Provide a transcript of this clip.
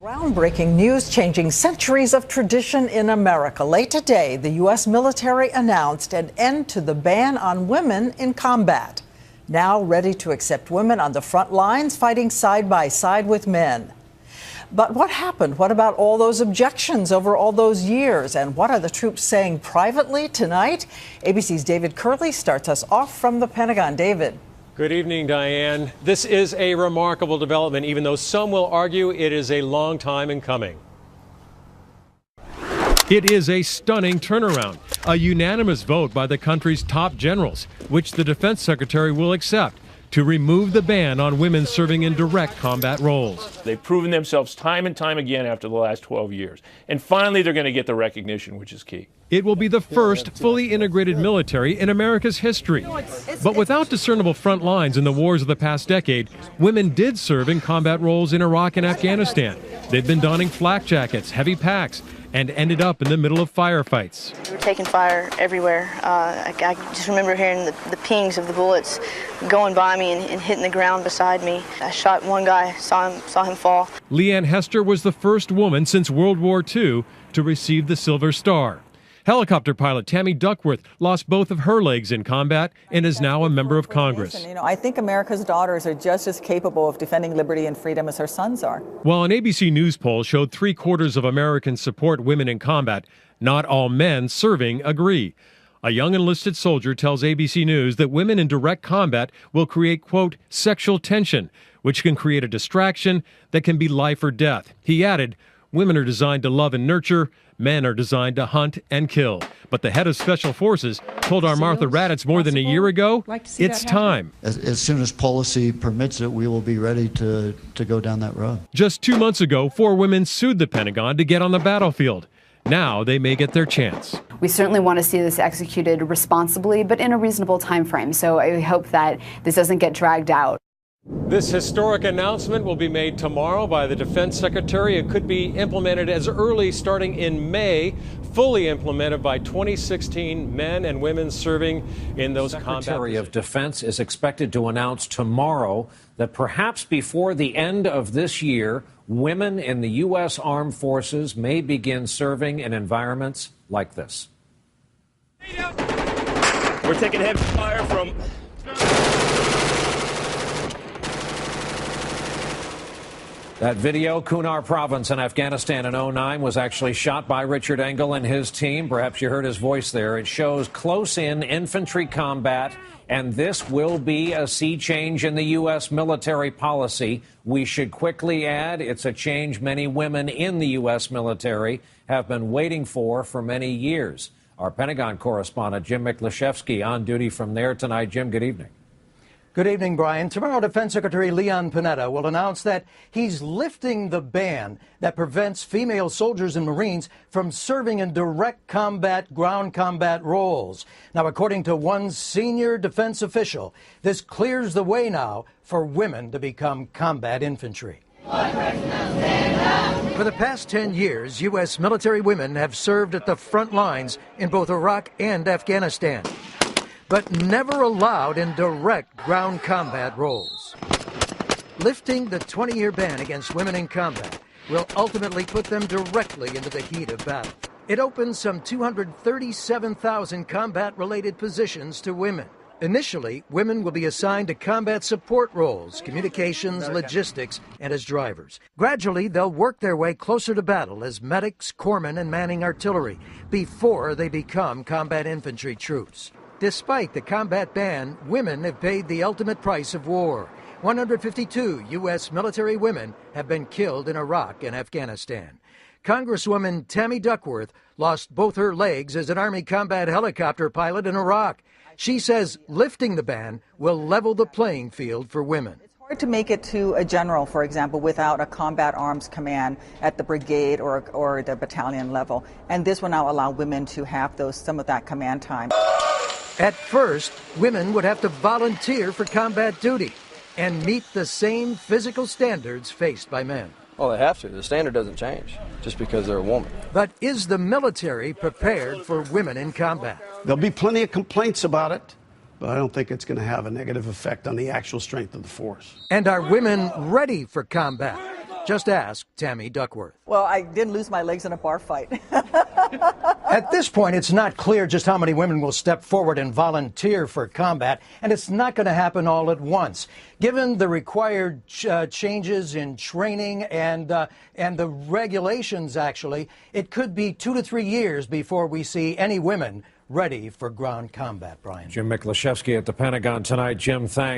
Groundbreaking news changing centuries of tradition in America. Late today, the U.S. military announced an end to the ban on women in combat. Now ready to accept women on the front lines fighting side by side with men. But what happened? What about all those objections over all those years? And what are the troops saying privately tonight? ABC's David Curley starts us off from the Pentagon. David. Good evening, Diane. This is a remarkable development, even though some will argue it is a long time in coming. It is a stunning turnaround, a unanimous vote by the country's top generals, which the defense secretary will accept, to remove the ban on women serving in direct combat roles. They've proven themselves time and time again after the last 12 years. And finally, they're going to get the recognition, which is key. It will be the first fully integrated military in America's history. But without discernible front lines in the wars of the past decade, women did serve in combat roles in Iraq and Afghanistan. They've been donning flak jackets, heavy packs, and ended up in the middle of firefights. We were taking fire everywhere. I just remember hearing the pings of the bullets going by me and hitting the ground beside me. I shot one guy, saw him fall. Leanne Hester was the first woman since World War II to receive the Silver Star. Helicopter pilot Tammy Duckworth lost both of her legs in combat and is now a member of Congress. I think America's daughters are just as capable of defending liberty and freedom as her sons are. While an ABC News poll showed 3/4 of Americans support women in combat, not all men serving agree. A young enlisted soldier tells ABC News that women in direct combat will create, quote, sexual tension, which can create a distraction that can be life or death. He added, women are designed to love and nurture. Men are designed to hunt and kill. But the head of Special Forces told our Martha Raddatz more than a year ago, it's time. As soon as policy permits it, we will be ready to go down that road. Just 2 months ago, 4 women sued the Pentagon to get on the battlefield. Now they may get their chance. We certainly want to see this executed responsibly, but in a reasonable time frame. So I hope that this doesn't get dragged out. This historic announcement will be made tomorrow by the Defense Secretary. It could be implemented as early starting in May, fully implemented by 2016, men and women serving in those combat. The Secretary of Defense is expected to announce tomorrow that perhaps before the end of this year, women in the U.S. Armed Forces may begin serving in environments like this. We're taking heavy fire from... That video, Kunar Province in Afghanistan in 2009, was actually shot by Richard Engel and his team. Perhaps you heard his voice there. It shows close-in infantry combat, and this will be a sea change in the U.S. military policy. We should quickly add it's a change many women in the U.S. military have been waiting for many years. Our Pentagon correspondent, Jim Miklaszewski, on duty from there tonight. Jim, good evening. Good evening, Brian. Tomorrow, Defense Secretary Leon Panetta will announce that he's lifting the ban that prevents female soldiers and Marines from serving in direct combat, ground combat roles. Now, according to one senior defense official, this clears the way now for women to become combat infantry. For the past 10 years, U.S. military women have served at the front lines in both Iraq and Afghanistan, but never allowed in direct ground combat roles. Lifting the 20-year ban against women in combat will ultimately put them directly into the heat of battle. It opens some 237,000 combat-related positions to women. Initially, women will be assigned to combat support roles, communications, logistics, and as drivers. Gradually, they'll work their way closer to battle as medics, corpsmen, and manning artillery before they become combat infantry troops. Despite the combat ban, women have paid the ultimate price of war. 152 U.S. military women have been killed in Iraq and Afghanistan. Congresswoman Tammy Duckworth lost both her legs as an Army combat helicopter pilot in Iraq. She says lifting the ban will level the playing field for women. It's hard to make it to a general, for example, without a combat arms command at the brigade or the battalion level. And this will now allow women to have some of that command time. At first, women would have to volunteer for combat duty and meet the same physical standards faced by men. Well, they have to. The standard doesn't change just because they're a woman. But is the military prepared for women in combat? There'll be plenty of complaints about it, but I don't think it's going to have a negative effect on the actual strength of the force. And are women ready for combat? Just ask Tammy Duckworth. Well, I didn't lose my legs in a bar fight. At this point, it's not clear just how many women will step forward and volunteer for combat, and it's not going to happen all at once. Given the required changes in training and the regulations, actually, it could be 2 to 3 years before we see any women ready for ground combat, Brian. Jim Miklashevsky at the Pentagon tonight. Jim, thanks.